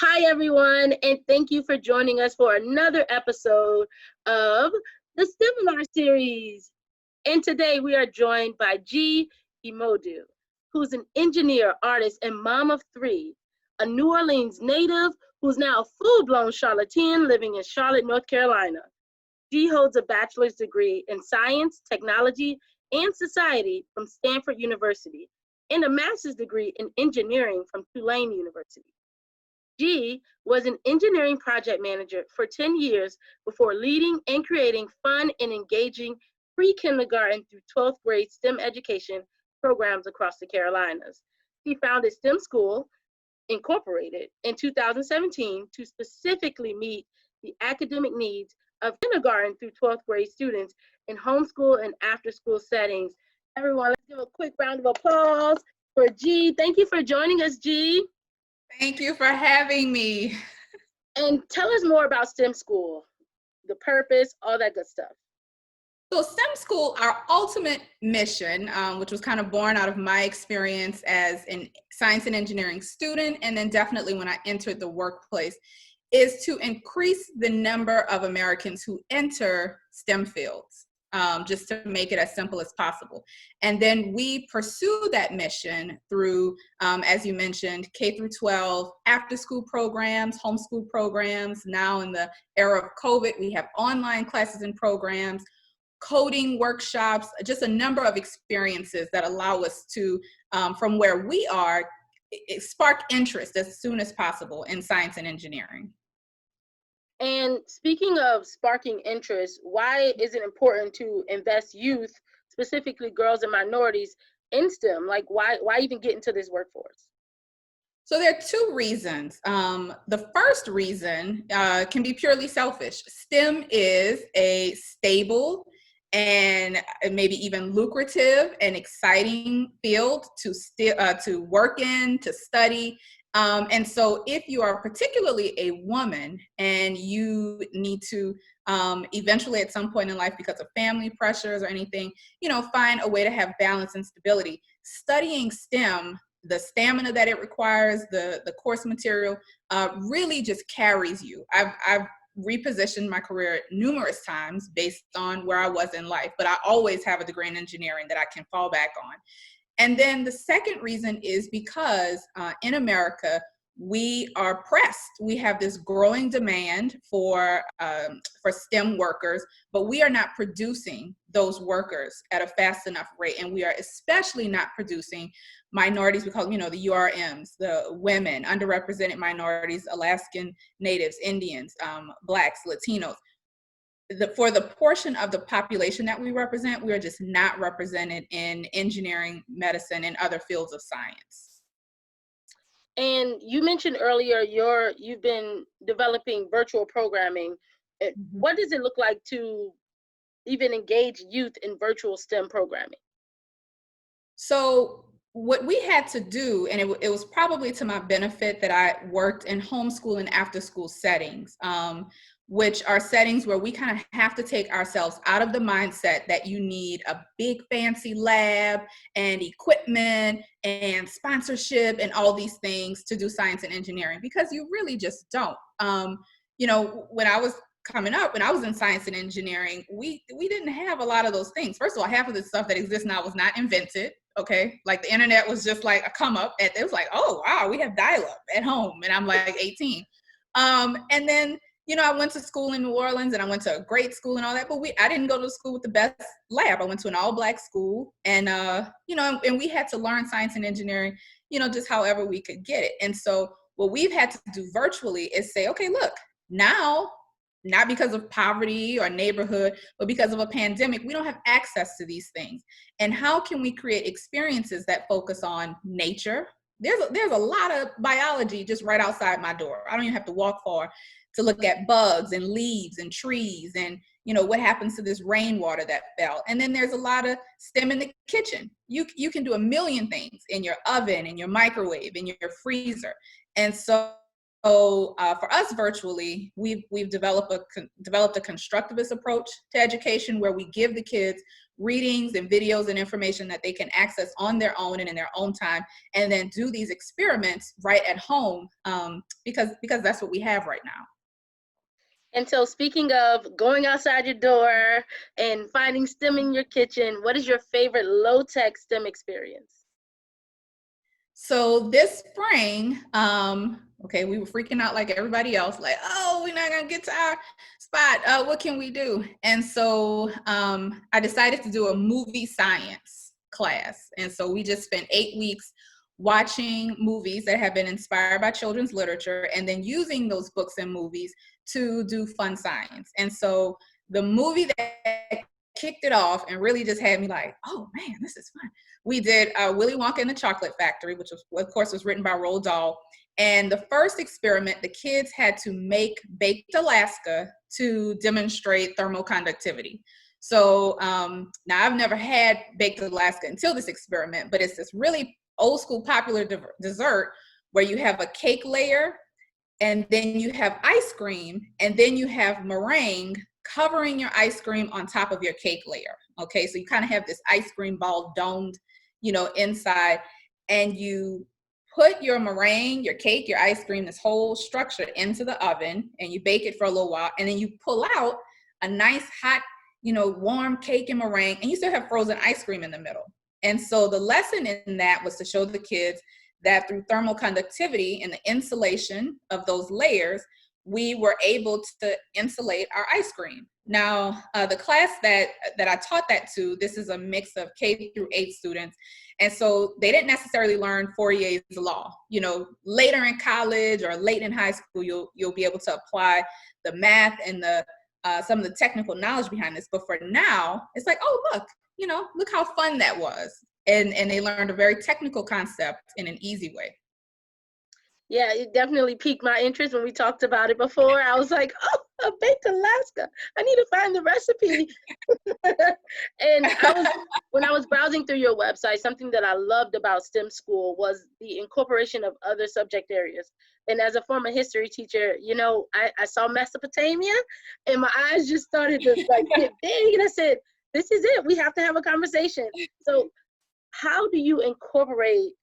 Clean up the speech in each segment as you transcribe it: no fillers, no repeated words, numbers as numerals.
Hi, everyone, and thank you for joining us for another episode of the STEMinar Series. And today we are joined by G. Imodu, who's an engineer, artist, and mom of three, a New Orleans native who's now a full-blown Charlottean living in Charlotte, North Carolina. G holds a bachelor's degree in science, technology, and society from Stanford University and a master's degree in engineering from Tulane University. G was an engineering project manager for 10 years before leading and creating fun and engaging pre-kindergarten through 12th grade STEM education programs across the Carolinas. He founded STEM Skool Incorporated in 2017 to specifically meet the academic needs of kindergarten through 12th grade students in homeschool and after-school settings. Everyone, let's give a quick round of applause for G. Thank you for joining us, G. Thank you for having me. And tell us more about STEM Skool, the purpose, all that good stuff. So STEM Skool, our ultimate mission, which was kind of born out of my experience as a science and engineering student, and then definitely when I entered the workplace, is to increase the number of Americans who enter STEM fields, just to make it as simple as possible. And then we pursue that mission through, as you mentioned, K through 12, after school programs, homeschool programs. Now in the era of COVID, we have online classes and programs, coding workshops, just a number of experiences that allow us to, from where we are, spark interest as soon as possible in science and engineering. And speaking of sparking interest, why is it important to invest youth, specifically girls and minorities, in STEM? Like, why even get into this workforce? So there are two reasons. The first reason can be purely selfish. STEM is a stable and maybe even lucrative and exciting field to work in, to study. And so if you are particularly a woman and you need to eventually at some point in life, because of family pressures or anything, find a way to have balance and stability, studying STEM, the stamina that it requires, the course material, really just carries you. I've repositioned my career numerous times based on where I was in life, but I always have a degree in engineering that I can fall back on. And then the second reason is because in America, we are pressed. We have this growing demand for STEM workers, but we are not producing those workers at a fast enough rate. And we are especially not producing minorities. We call them, the URMs, the women, underrepresented minorities, Alaskan Natives, Indians, Blacks, Latinos. For the portion of the population that we represent, we are just not represented in engineering, medicine, and other fields of science. And you mentioned earlier you've been developing virtual programming. What does it look like to even engage youth in virtual STEM programming? So what we had to do, and it was probably to my benefit that I worked in homeschool and after school settings, which are settings where we kind of have to take ourselves out of the mindset that you need a big fancy lab and equipment and sponsorship and all these things to do science and engineering, because you really just don't. When I was coming up, when I was in science and engineering, we didn't have a lot of those things. First of all, half of the stuff that exists now was not invented. Okay, like the internet was just like a come up. It was like, oh wow, we have dial-up at home, and I'm like 18. And then I went to school in New Orleans, and I went to a great school and all that, but I didn't go to school with the best lab. I went to an all-black school, and and we had to learn science and engineering, just however we could get it. And so what we've had to do virtually is say, okay, look, now, not because of poverty or neighborhood, but because of a pandemic, we don't have access to these things. And how can we create experiences that focus on nature? There's a lot of biology just right outside my door. I don't even have to walk far to look at bugs and leaves and trees and what happens to this rainwater that fell. And then there's a lot of STEM in the kitchen. You can do a million things in your oven, in your microwave, in your freezer. And so for us virtually, we've developed a constructivist approach to education where we give the kids readings and videos and information that they can access on their own and in their own time, and then do these experiments right at home, because that's what we have right now. And so speaking of going outside your door and finding STEM in your kitchen, what is your favorite low-tech STEM experience? So this spring, okay, we were freaking out like everybody else, like, oh, we're not gonna get to our spot. What can we do? And so I decided to do a movie science class. And so we just spent 8 weeks watching movies that have been inspired by children's literature, and then using those books and movies to do fun science. And so the movie that kicked it off and really just had me like, oh man, this is fun. We did Willy Wonka and the Chocolate Factory, which was, of course, was written by Roald Dahl. And the first experiment, the kids had to make baked Alaska to demonstrate thermal conductivity. So now I've never had baked Alaska until this experiment, but it's this really old school popular dessert where you have a cake layer, and then you have ice cream, and then you have meringue covering your ice cream on top of your cake layer. Okay, so you kind of have this ice cream ball domed, inside, and you put your meringue, your cake, your ice cream, this whole structure into the oven, and you bake it for a little while, and then you pull out a nice hot, warm cake and meringue, and you still have frozen ice cream in the middle. And so the lesson in that was to show the kids that through thermal conductivity and the insulation of those layers, we were able to insulate our ice cream. Now, the class that I taught that to, this is a mix of K through 8 students. And so they didn't necessarily learn Fourier's law. Later in college or late in high school, you'll be able to apply the math and the some of the technical knowledge behind this. But for now, it's like, oh, look how fun that was. And they learned a very technical concept in an easy way. Yeah, it definitely piqued my interest when we talked about it before. I was like, oh, a baked Alaska. I need to find the recipe. And when I was browsing through your website, something that I loved about STEM Skool was the incorporation of other subject areas. And as a former history teacher, I saw Mesopotamia and my eyes just started to get big. And I said, this is it. We have to have a conversation. So how do you incorporate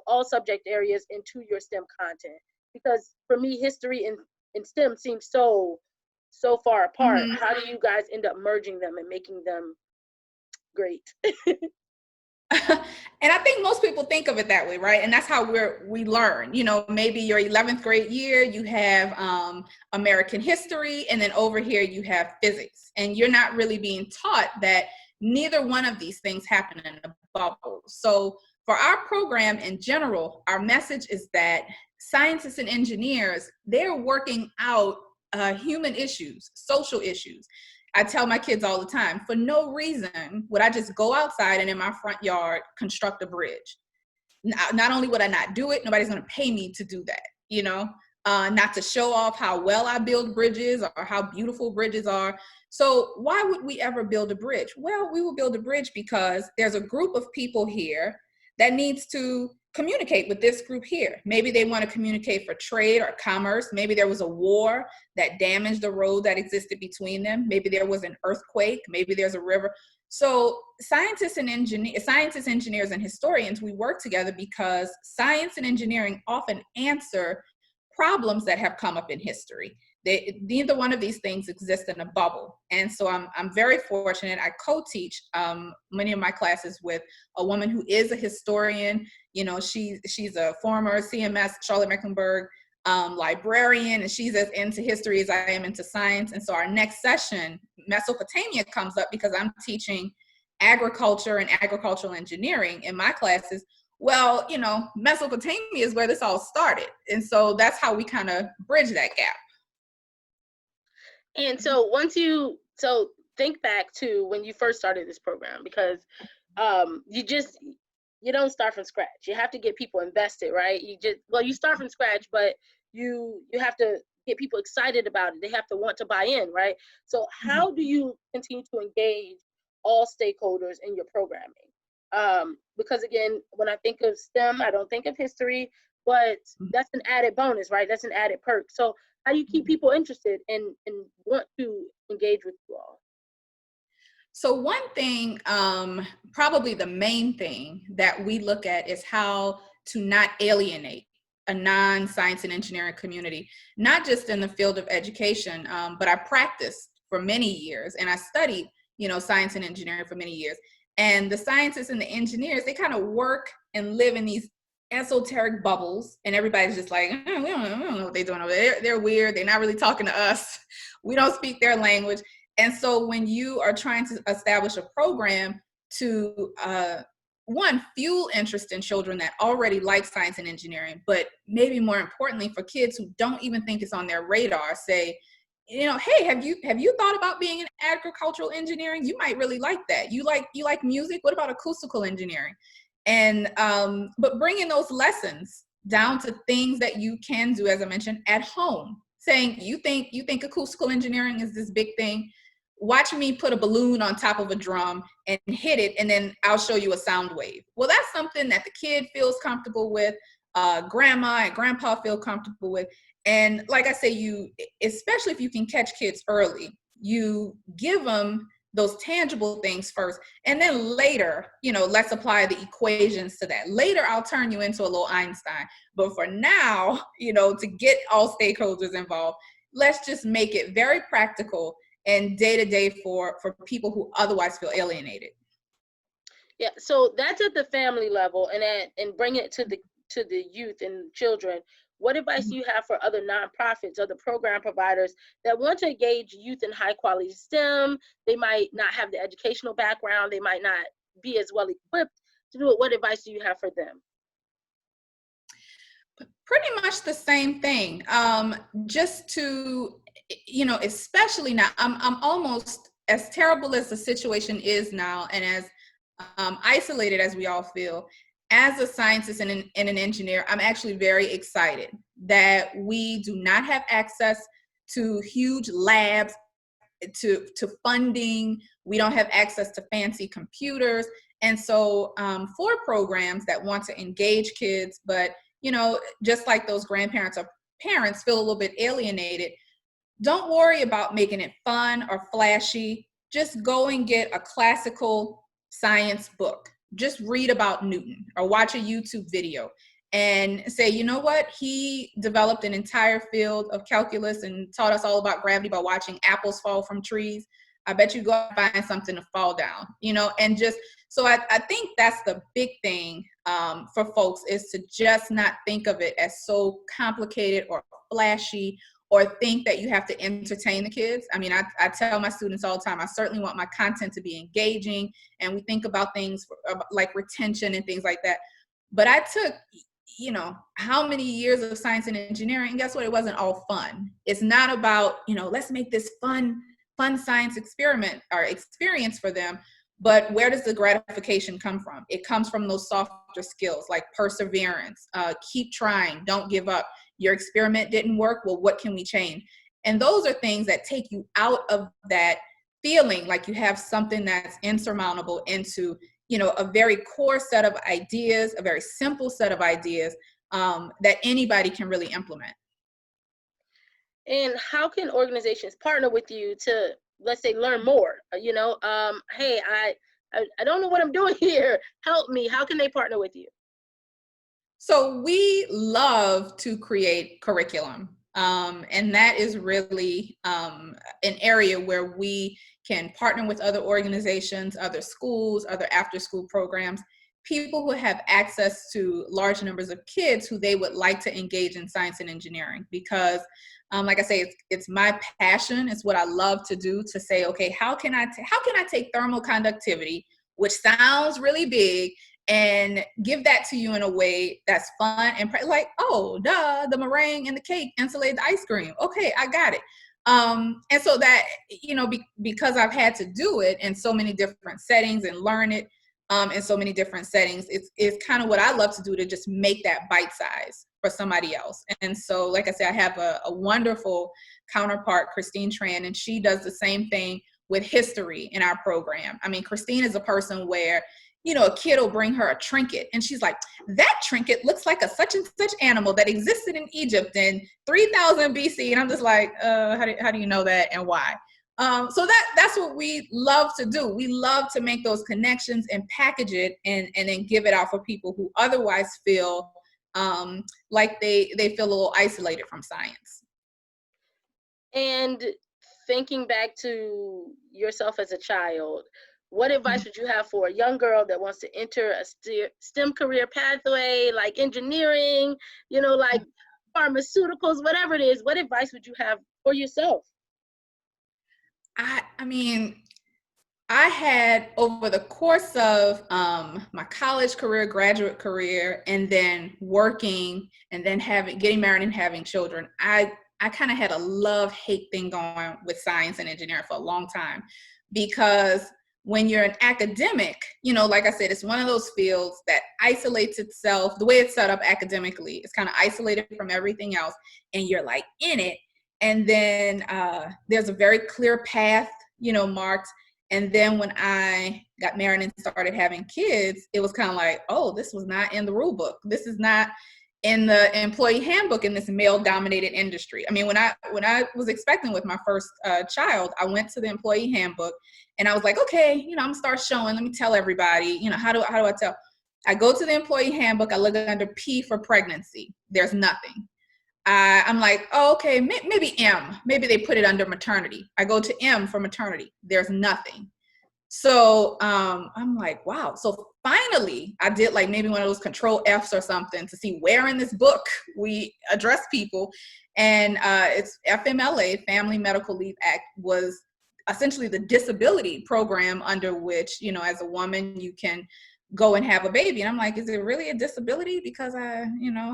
all subject areas into your STEM content? Because for me, history and STEM seems so far apart. Mm-hmm. How do you guys end up merging them and making them great? And I think most people think of it that way, right? And that's how we learn. Maybe your 11th grade year, you have American history, and then over here you have physics. And you're not really being taught that neither one of these things happen in a bubble. So for our program in general, our message is that scientists and engineers, they're working out human issues, social issues. I tell my kids all the time, for no reason would I just go outside and in my front yard construct a bridge. Not only would I not do it, nobody's going to pay me to do that, not to show off how well I build bridges or how beautiful bridges are. So why would we ever build a bridge? Well, we will build a bridge because there's a group of people here that needs to communicate with this group here. Maybe they want to communicate for trade or commerce. Maybe there was a war that damaged the road that existed between them. Maybe there was an earthquake. Maybe there's a river. So scientists, engineers, and historians, we work together because science and engineering often answer problems that have come up in history. Neither one of these things exist in a bubble. And so I'm very fortunate. I co-teach many of my classes with a woman who is a historian. She's a former CMS Charlotte Mecklenburg librarian, and she's as into history as I am into science. And so our next session, Mesopotamia, comes up because I'm teaching agriculture and agricultural engineering in my classes. Well, Mesopotamia is where this all started. And so that's how we kind of bridge that gap. And so so think back to when you first started this program, because you don't start from scratch. You have to get people invested, right? You start from scratch, but you have to get people excited about it. They have to want to buy in, right? So how do you continue to engage all stakeholders in your programming? Because again, when I think of STEM, I don't think of history, but that's an added bonus, right? That's an added perk. So how do you keep people interested and want to engage with you all? So one thing, probably the main thing that we look at is how to not alienate a non-science and engineering community, not just in the field of education, but I practiced for many years and I studied, science and engineering for many years. And the scientists and the engineers, they kind of work and live in these esoteric bubbles, and everybody's just like, we don't know what they're doing over there. They're weird. They're not really talking to us. We don't speak their language. And so when you are trying to establish a program to, one, fuel interest in children that already like science and engineering, but maybe more importantly for kids who don't even think it's on their radar, say, hey, have you thought about being in agricultural engineering? You might really like that. You like music? What about acoustical engineering? And but bringing those lessons down to things that you can do, as I mentioned, at home. Saying you think acoustical engineering is this big thing. Watch me put a balloon on top of a drum and hit it, and then I'll show you a sound wave. Well, that's something that the kid feels comfortable with, grandma and grandpa feel comfortable with. And like I say, especially if you can catch kids early, you give them those tangible things first, and then later, let's apply the equations to that. Later, I'll turn you into a little Einstein. But for now, to get all stakeholders involved, let's just make it very practical and day-to-day for people who otherwise feel alienated. Yeah, so that's at the family level, and bring it to the youth and children. What advice do you have for other nonprofits, other program providers that want to engage youth in high quality STEM? They might not have the educational background, they might not be as well equipped to do it. What advice do you have for them? Pretty much the same thing. Just to, especially now, I'm almost, as terrible as the situation is now, and as isolated as we all feel, as a scientist and an engineer, I'm actually very excited that we do not have access to huge labs, to funding. We don't have access to fancy computers. And so for programs that want to engage kids, but just like those grandparents or parents feel a little bit alienated, don't worry about making it fun or flashy. Just go and get a classical science book. Just read about Newton or watch a YouTube video and say, you know what? He developed an entire field of calculus and taught us all about gravity by watching apples fall from trees. I bet you go and find something to fall down, and just, so I think that's the big thing for folks, is to just not think of it as so complicated or flashy, or think that you have to entertain the kids. I mean, I tell my students all the time, I certainly want my content to be engaging, and we think about things like retention and things like that. But I took, how many years of science and engineering, and guess what? It wasn't all fun. It's not about, let's make this fun science experiment or experience for them. But where does the gratification come from? It comes from those softer skills like perseverance, keep trying, don't give up. Your experiment didn't work. Well, what can we change? And those are things that take you out of that feeling like you have something that's insurmountable into, a very core set of ideas, a very simple set of ideas that anybody can really implement. And how can organizations partner with you to, let's say, learn more? Hey, I don't know what I'm doing here. Help me. How can they partner with you? So we love to create curriculum. And that is really an area where we can partner with other organizations, other schools, other after-school programs, people who have access to large numbers of kids who they would like to engage in science and engineering. Because like I say, it's my passion. It's what I love to do, to say, okay, how can I take thermal conductivity, which sounds really big, and give that to you in a way that's fun and like, oh, duh, the meringue and the cake insulated the ice cream. Okay, I got it. And so that, because I've had to do it in so many different settings and learn it in so many different settings, it's kind of what I love to do, to just make that bite size for somebody else. And so, like I said, I have a wonderful counterpart, Christine Tran, and she does the same thing with history in our program. I mean, Christine is a person where, a kid will bring her a trinket and she's like, that trinket looks like a such and such animal that existed in Egypt in 3000 BC. And I'm just like, how do you know that and why? So that's what we love to do. We love to make those connections and package it and then give it out for people who otherwise feel like they feel a little isolated from science. And thinking back to yourself as a child, what advice would you have for a young girl that wants to enter a STEM career pathway, like engineering, like pharmaceuticals, whatever it is? What advice would you have for yourself? I mean, I had over the course of my college career, graduate career, and then working, and then getting married and having children. I kind of had a love-hate thing going with science and engineering for a long time, because when you're an academic, like I said, it's one of those fields that isolates itself. The way it's set up academically, it's kind of isolated from everything else, and you're like in it. And then there's a very clear path, marked. And then when I got married and started having kids, it was kind of like, oh, this was not in the rule book. This is not in the employee handbook in this male-dominated industry. I mean, when I was expecting with my first child, I went to the employee handbook and I was like, okay, I'm gonna start showing. Let me tell everybody, how do I tell? I go to the employee handbook. I look under P for pregnancy. There's nothing. I'm like, oh, okay, maybe M. Maybe they put it under maternity. I go to M for maternity. There's nothing. So I'm like, wow. So finally, I did like maybe one of those control Fs or something to see where in this book we address people. And it's FMLA, Family Medical Leave Act, was essentially the disability program under which, as a woman, you can go and have a baby. And I'm like, is it really a disability because I,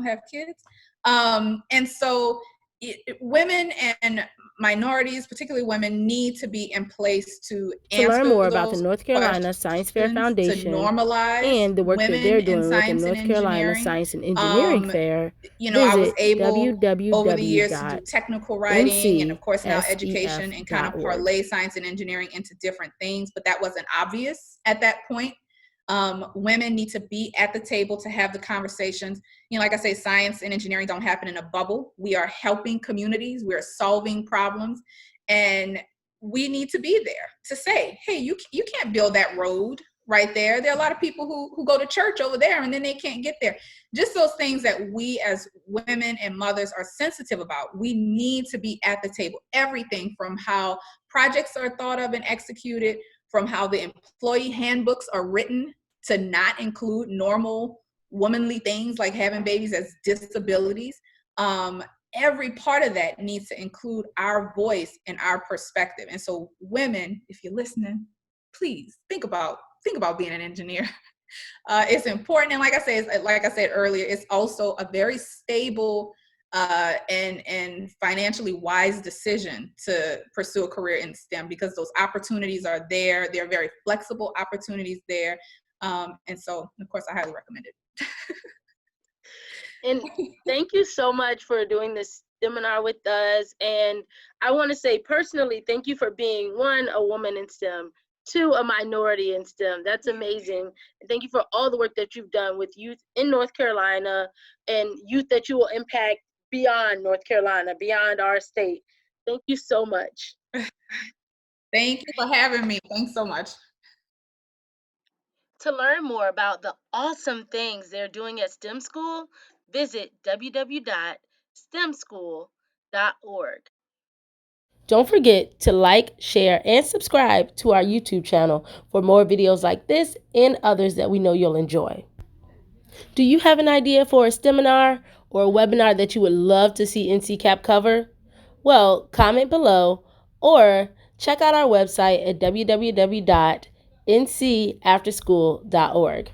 have kids? And so women and minorities, particularly women, need to be in place to learn more answer about the those North Carolina Science Fair questions, to Foundation normalize and the work that women they're in doing with the science and North Carolina engineering. Science and Engineering Fair, I was visit able over the years to do technical writing and of course now education and kind of www.ncsef.org. parlay science and engineering into different things, but that wasn't obvious at that point. Women need to be at the table to have the conversations. Like I say, science and engineering don't happen in a bubble. We are helping communities. We're solving problems. And we need to be there to say, hey, you can't build that road right there. There are a lot of people who go to church over there and then they can't get there. Just those things that we as women and mothers are sensitive about. We need to be at the table. Everything from how projects are thought of and executed, from how the employee handbooks are written to not include normal womanly things like having babies as disabilities. Every part of that needs to include our voice and our perspective. And so women, if you're listening, please think about being an engineer. It's important. And like I said earlier, it's also a very stable and financially wise decision to pursue a career in STEM, because those opportunities are there. There are very flexible opportunities there. And so, of course, I highly recommend it. And thank you so much for doing this seminar with us. And I want to say personally, thank you for being, one, a woman in STEM, two, a minority in STEM. That's amazing. And thank you for all the work that you've done with youth in North Carolina and youth that you will impact beyond North Carolina, beyond our state. Thank you so much. Thank you for having me. Thanks so much. To learn more about the awesome things they're doing at STEM School, visit www.stemschool.org. Don't forget to like, share, and subscribe to our YouTube channel for more videos like this and others that we know you'll enjoy. Do you have an idea for a STEMinar or a webinar that you would love to see NCCAP cover? Well, comment below or check out our website at www.ncafterschool.org.